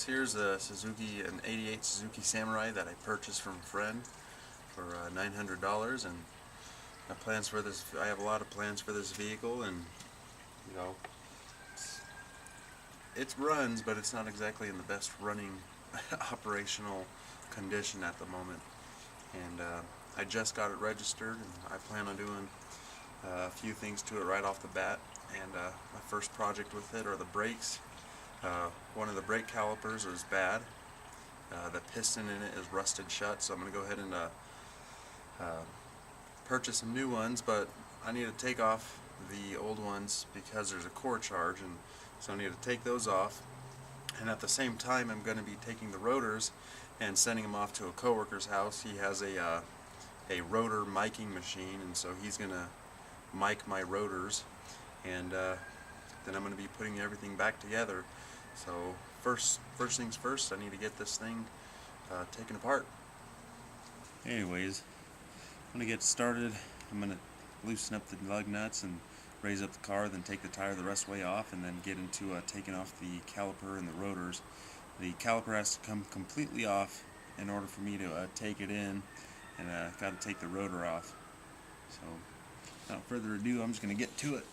This here's a an '88 Suzuki Samurai that I purchased from a friend for $900, and I have a lot of plans for this vehicle, and you know, it runs, but it's not exactly in the best running operational condition at the moment. And I just got it registered, and I plan on doing a few things to it right off the bat. And my first project with it are the brakes. One of the brake calipers is bad. The piston in it is rusted shut, so I'm going to go ahead and purchase some new ones, but I need to take off the old ones because there's a core charge, and so I need to take those off. And at the same time, I'm going to be taking the rotors and sending them off to a coworker's house. He has a rotor miking machine, and so he's going to mic my rotors, and then I'm going to be putting everything back together. So first things first, I need to get this thing taken apart. Anyways, I'm going to get started. I'm going to loosen up the lug nuts and raise up the car, then take the tire the rest of the way off, and then get into taking off the caliper and the rotors. The caliper has to come completely off in order for me to take it in, and I've got to take the rotor off. So without further ado, I'm just going to get to it.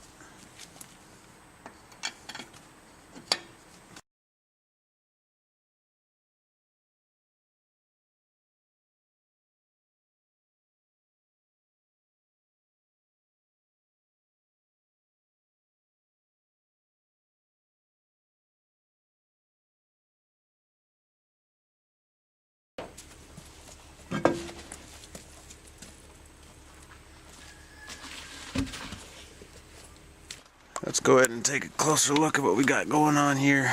Let's go ahead and take a closer look at what we got going on here.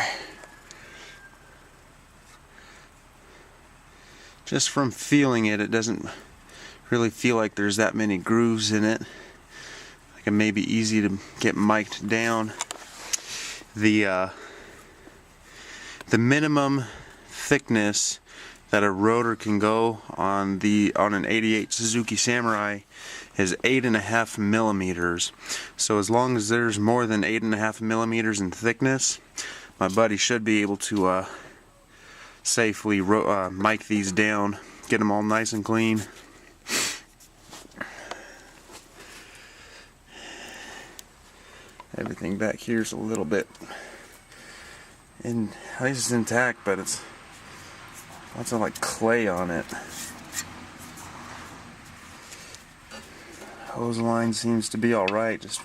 Just from feeling it, it doesn't really feel like there's that many grooves in it. Like it may be easy to get mic'd down. The minimum thickness that a rotor can go on an '88 Suzuki Samurai is 8.5 millimeters. So as long as there's more than 8.5 millimeters in thickness, my buddy should be able to safely mic these down, get them all nice and clean. Everything back here is a little bit at least it's intact, but it's lots of like clay on it. Hose line seems to be alright, just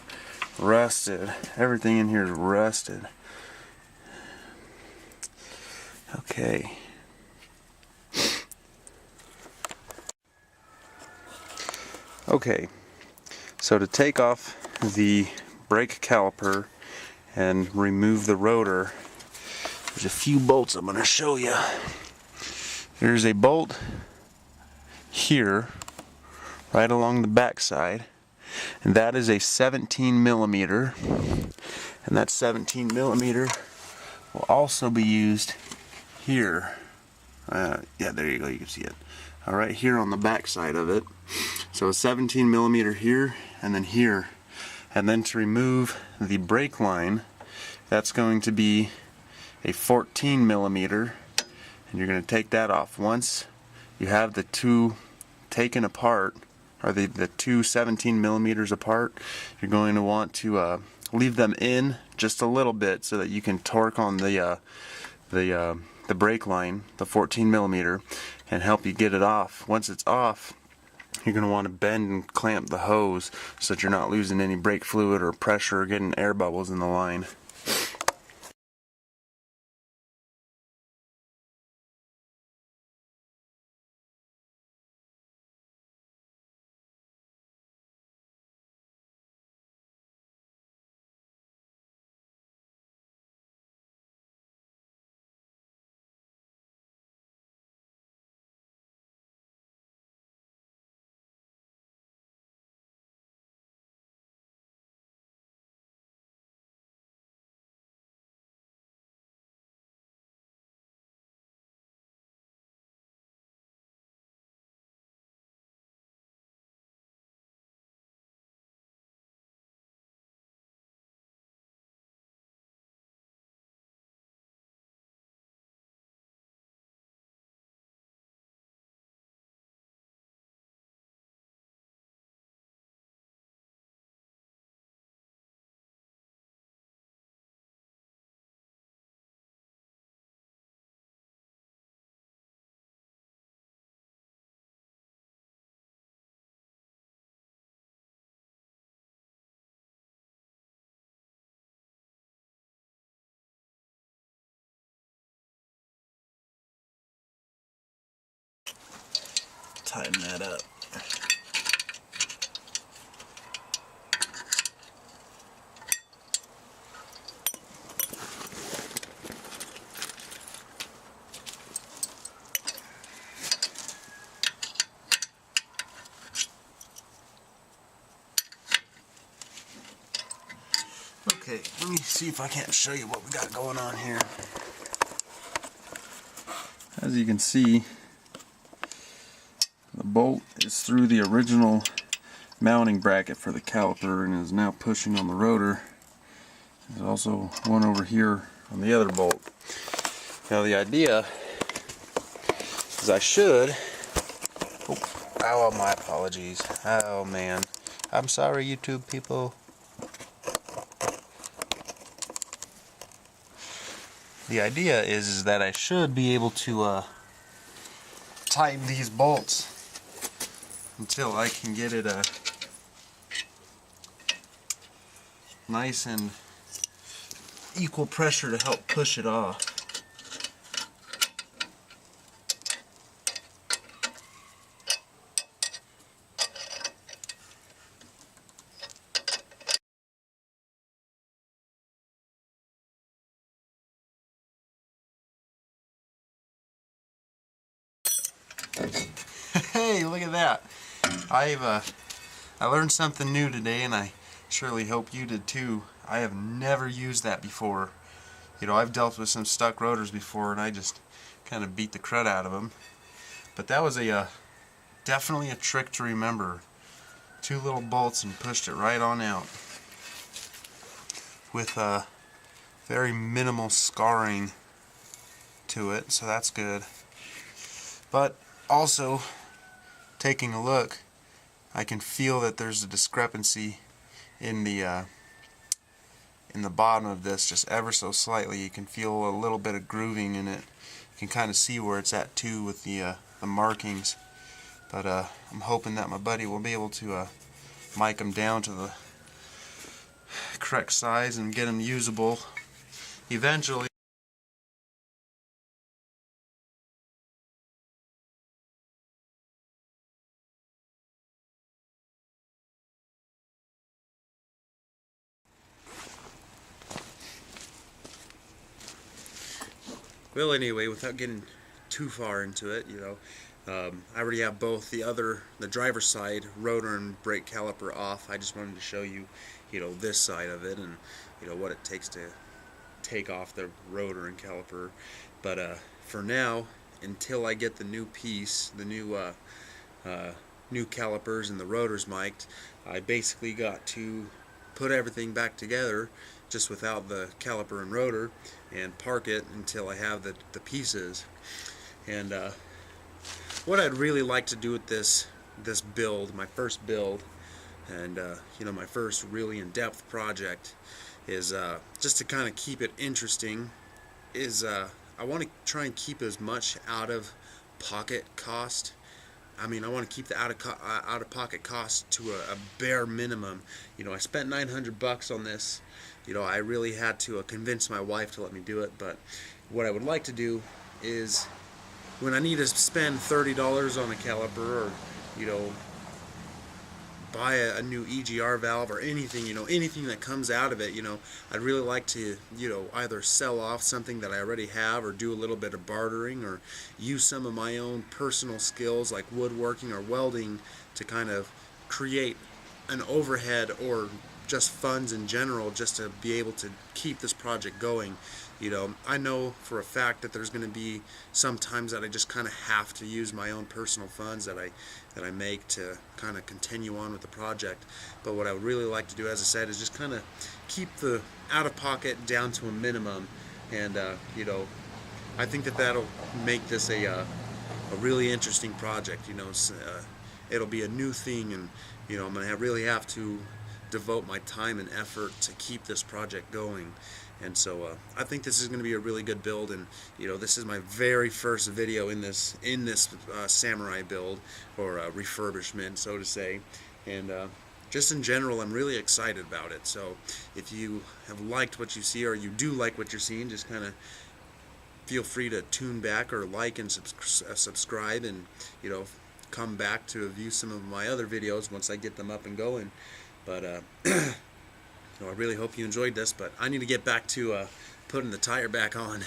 rusted. Everything in here is rusted. Okay. Okay, so to take off the brake caliper and remove the rotor, there's a few bolts I'm going to show you. There's a bolt here, right along the back side, and that is a 17 millimeter, and that 17 millimeter will also be used here. Yeah, there you go, you can see it. Right here on the back side of it. So a 17 millimeter here, and then here. And then to remove the brake line, that's going to be a 14 millimeter, and you're going to take that off. Once you have the two taken apart, or the two 17 millimeters apart, you're going to want to leave them in just a little bit so that you can torque on the brake line, the 14 millimeter, and help you get it off. Once it's off, you're going to want to bend and clamp the hose so that you're not losing any brake fluid or pressure or getting air bubbles in the line. tighten that up. Okay, let me see if I can't show you what we got going on here. As you can see, the bolt is through the original mounting bracket for the caliper and is now pushing on the rotor. There's also one over here on the other bolt. Now the idea is I should... Oh, my apologies. Oh man. I'm sorry, YouTube people. The idea is that I should be able to tighten these bolts until I can get it nice and equal pressure to help push it off. Hey, look at that! I learned something new today, and I surely hope you did too. I have never used that before. You know, I've dealt with some stuck rotors before, and I just kind of beat the crud out of them. But that was definitely a trick to remember. 2 little bolts and pushed it right on out with very minimal scarring to it, so that's good. But also, taking a look, I can feel that there's a discrepancy in the bottom of this, just ever so slightly. You can feel a little bit of grooving in it. You can kind of see where it's at too with the markings. But I'm hoping that my buddy will be able to mic them down to the correct size and get them usable eventually. Well, anyway, without getting too far into it, you know, I already have both the driver's side rotor and brake caliper off. I just wanted to show you, you know, this side of it and, you know, what it takes to take off the rotor and caliper. But for now, until I get the new piece, the new calipers and the rotors mic'd, I basically got to put everything back together just without the caliper and rotor and park it until I have the pieces. And what I'd really like to do with this build, my first build, and you know, my first really in-depth project, is just to kind of keep it interesting, is I want to try and keep as much out of pocket cost. I mean, I want to keep the out-of-pocket cost to a bare minimum. You know, I spent $900 on this. You know, I really had to convince my wife to let me do it. But what I would like to do is, when I need to spend $30 on a caliper, or, you know, buy a new EGR valve or anything, you know, anything that comes out of it, you know, I'd really like to, you know, either sell off something that I already have, or do a little bit of bartering, or use some of my own personal skills like woodworking or welding to kind of create an overhead, or just funds in general, just to be able to keep this project going. You know, I know for a fact that there's going to be some times that I just kind of have to use my own personal funds that I make to kind of continue on with the project. But what I would really like to do, as I said, is just kind of keep the out-of-pocket down to a minimum. And you know, I think that that'll make this a really interesting project. You know, it'll be a new thing, and you know, I'm going to really have to devote my time and effort to keep this project going. And so I think this is going to be a really good build, and you know, this is my very first video in this Samurai build, or refurbishment, so to say. And just in general, I'm really excited about it. So if you have liked what you see, or you do like what you're seeing, just kind of feel free to tune back, or like and subscribe, and you know, come back to view some of my other videos once I get them up and going. But I really hope you enjoyed this, but I need to get back to putting the tire back on.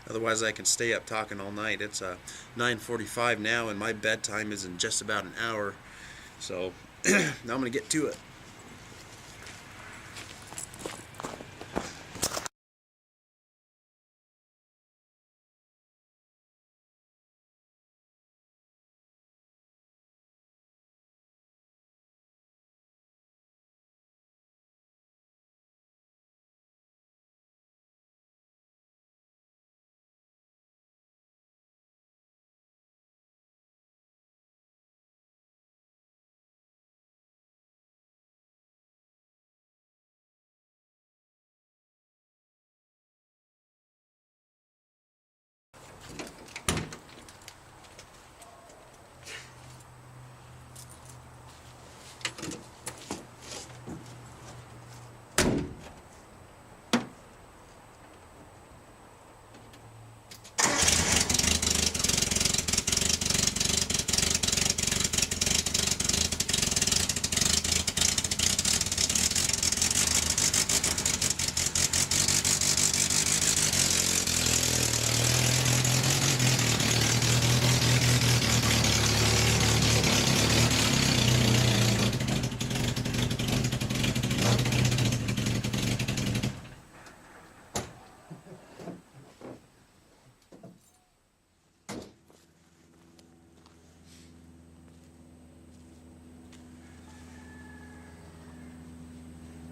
Otherwise I can stay up talking all night. It's 9:45 now and my bedtime is in just about an hour. So now I'm going to get to it.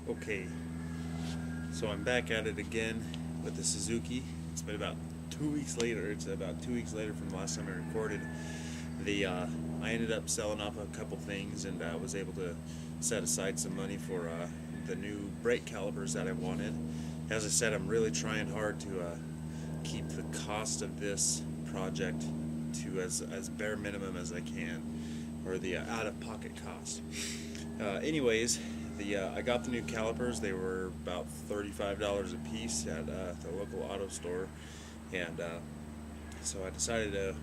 Okay, so I'm back at it again with the Suzuki. It's been about 2 weeks later. It's about 2 weeks later from the last time I recorded. I ended up selling off a couple things and was able to set aside some money for the new brake calipers that I wanted. As I said, I'm really trying hard to keep the cost of this project to as bare minimum as I can, or the out-of-pocket cost. Anyways, I got the new calipers. They were about $35 a piece at the local auto store, and so I decided to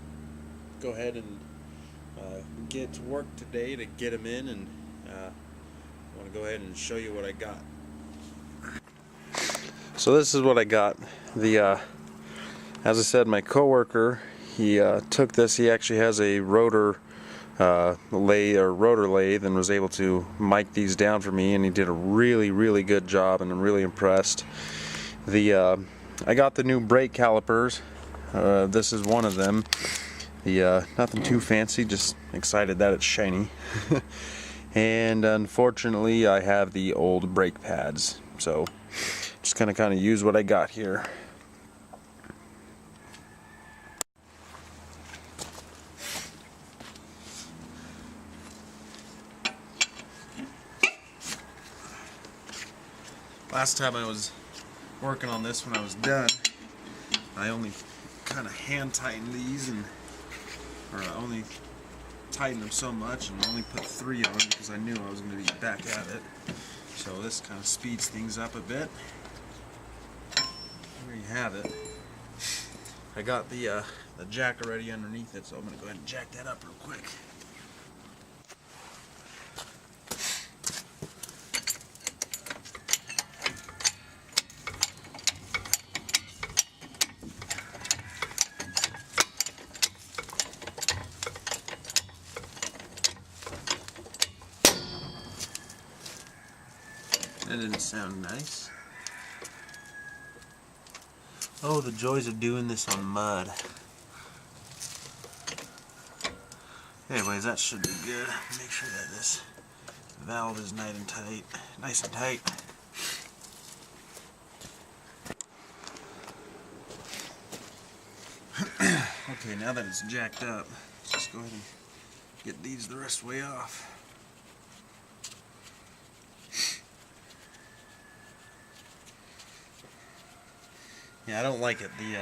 go ahead and get to work today to get them in, and I want to go ahead and show you what I got. So this is what I got. As I said, my coworker, he took this. He actually has a rotor lathe and was able to mic these down for me, and he did a really good job, and I'm really impressed. I got the new brake calipers. This is one of them. Nothing too fancy, just excited that it's shiny. And unfortunately I have the old brake pads, so just kind of use what I got here. Last time I was working on this, when I was done, I only kind of hand tightened these, or I only tightened them so much and only put 3 on because I knew I was going to be back at it. So this kind of speeds things up a bit. There you have it. I got the jack already underneath it, so I'm going to go ahead and jack that up real quick. That didn't sound nice. Oh, the joys of doing this on mud. Anyways, that should be good. Make sure that this valve is nice and tight. Okay, now that it's jacked up, let's just go ahead and get these the rest of the way off. Yeah, I don't like it. When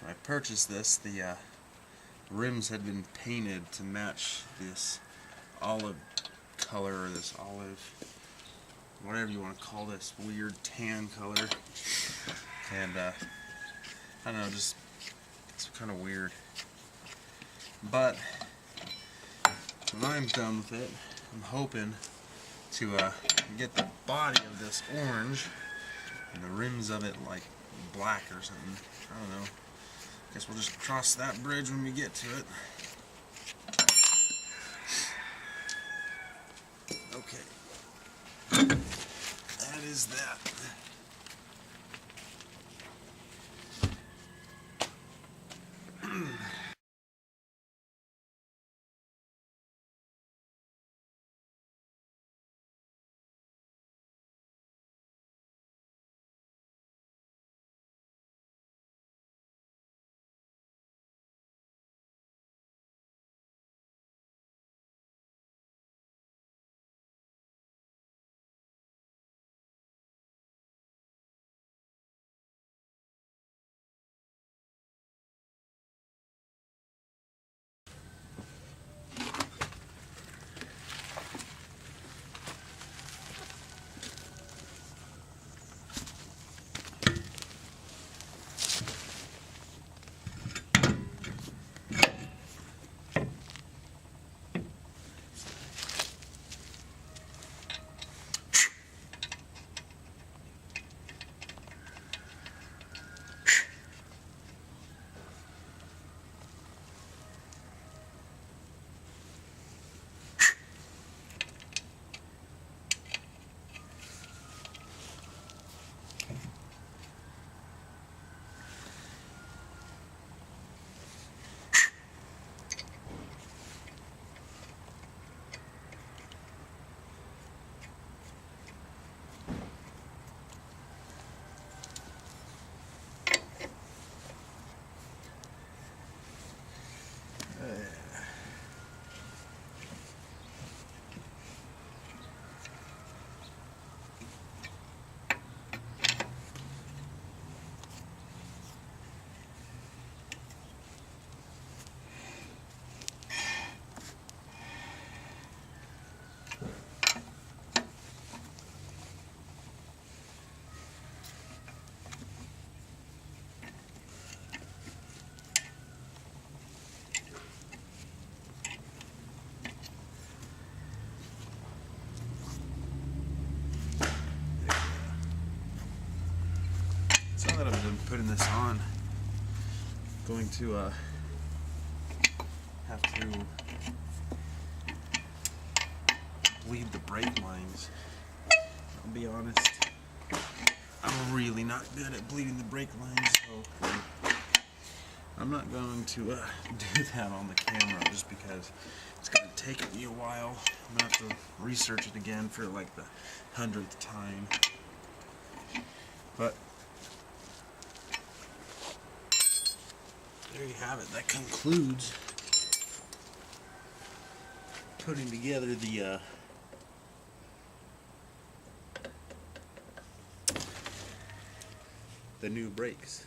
I purchased this, the rims had been painted to match this olive color, or this olive, whatever you want to call this, weird tan color. And I don't know, just it's kind of weird. But when I'm done with it, I'm hoping to get the body of this orange and the rims of it like black or something. I don't know. Guess we'll just cross that bridge when we get to it. Okay. That is that. So that I've been putting this on, going to have to bleed the brake lines. I'll be honest, I'm really not good at bleeding the brake lines, so I'm not going to do that on the camera just because it's going to take me a while. I'm going to have to research it again for like the 100th time. But there you have it. That concludes putting together the new brakes.